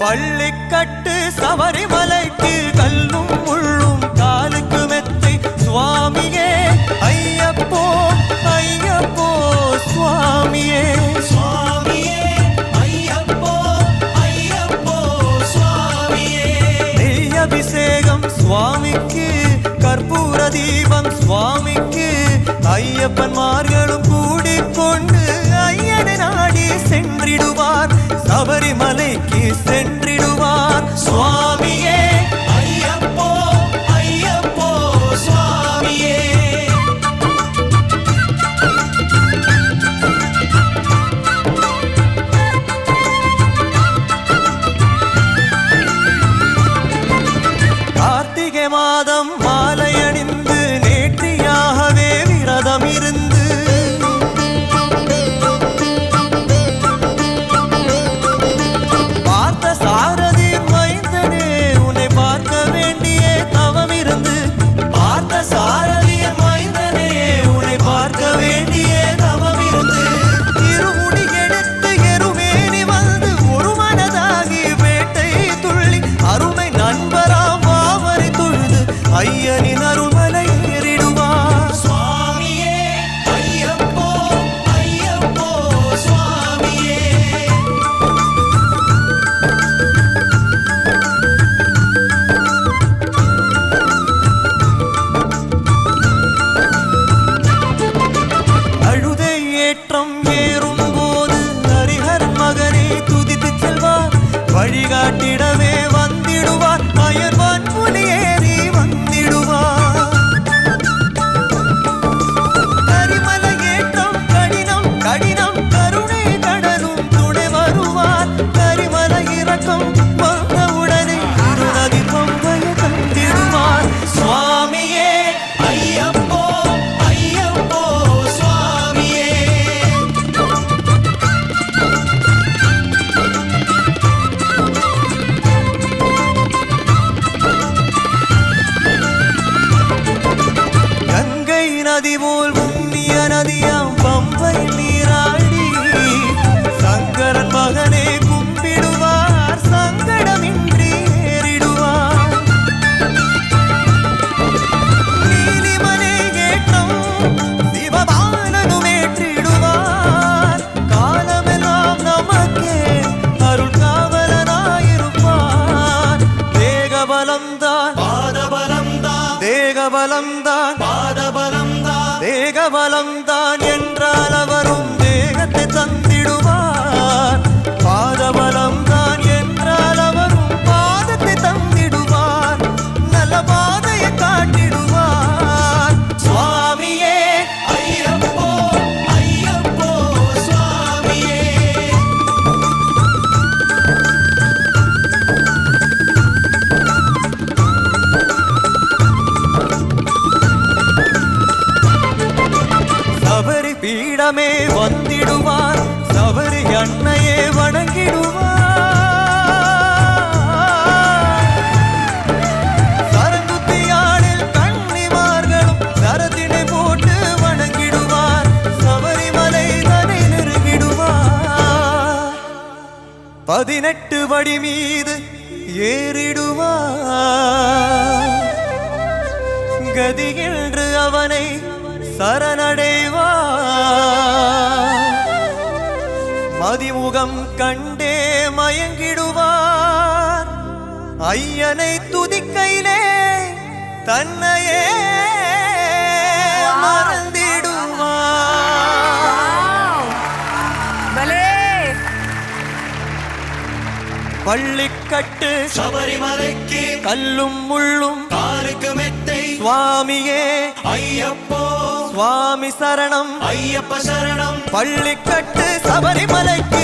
பள்ளிக்கட்டு சபரிமலைக்கு கல்லும் முள்ளும் காலுக்கு மெத்தை சுவாமியே ஐயப்போ ஐயப்போ சுவாமியே சுவாமியே ஐயப்போ ஐயப்போ சுவாமியே நெய் அபிஷேகம் சுவாமிக்கு கற்பூர தீபம் சுவாமிக்கு ஐயப்பன்மார்களும் கூடிக்கொண்டு ஐயனை நாடி சென்றிடுவார் சபரிமலைக்கு சென்றிடுவார் சுவாமியே ஐயப்போ ஐயப்போ சுவாமியே கார்த்திகை மாதம் மாலை அணிந்து நேற்றியாகவே விரதம் இருந்து பார்த்த சாரதி மைந்தனே உன்னை பார்க்க வேண்டிய தவம் இருந்து பார்த்த சாரதி மைந்தனே உன்னை பார்க்க வேண்டிய தவம் இருந்து இருமுடி எடுத்து எருமேனி வந்து ஒரு மனதாகி வேட்டை துள்ளி அருமை நண்பராம் வாவரை தொழுது ஐயனின் அருள்மலை ஏறிடுவார் சுவாமியே ஐயப்போ ஐயப்போ சுவாமியே அழுதை ஏற்றம் ஏறும் போது ஹரிஹரன் மகனை துதித்து செல்வார் வழிகாட்டிடவே வந்திடுவார் அயர்வான் புலி ஏறி வந்திடுவார் கரிமலை ஏற்றம் கடினம் கடினம் கருணை கடலும் துணை வருவார் கரிமலை இறக்கம் வந்தவுடனே இருநதி பம்பையை கண்டிடுவார் சுவாமியே ஐயப்போ ஐயப்போ சுவாமியே கங்கை நதி போல் புண்ணிய நதியாம் பம்பை நீராடி சங்கரன் மகனே கும்பிடுவார் சங்கடமின்றி ஏறிடுவார் நீலிமலை ஏற்றம் சிவபாலனும் ஏற்றிடுவார் காலமெல்லாம் நமக்கே அருள் காவலனாயிருப்பார் தேகபலம்தான் பாதபலம்தான் தேகபலம்தான் பாதபலம்தான் தேகபலம்தான் என்றால் அவரும் தேகத்தை தந்திடுவார் பாதபலம்தான் என்றால் அவரும் பாதத்தை தந்திடுவார் நல்ல பாதையை காட்டிடுவார் சுவாமியே ஐயப்போ ஐயப்போ சுவாமியே சபரி பீடமே வந்திடுவார் சபரி அன்னையே வணங்கிடுவார் சரங்குத்தியாளில் கன்னிமார்களும் சரத்தினை போட்டு வணங்கிடுவார் சபரிமலை தனை நெருங்கிடுவார் 18 படி மீது ஏறிடுவார் கதியின்று அவனை சரணடைவார் மதிமுகம் கண்டே மயங்கிடுவார் ஐயனை துதிக்கையிலே தன்னையே மறந்திடுவார் பள்ளிக்கட்டு சபரிமலைக்கு கல்லும் முள்ளும் காலுக்கு மெத்தை சுவாமியே ஐயப்போ சுவாமி சரணம் ஐயப்ப சரணம் பள்ளிக்கட்டு சபரிமலைக்கு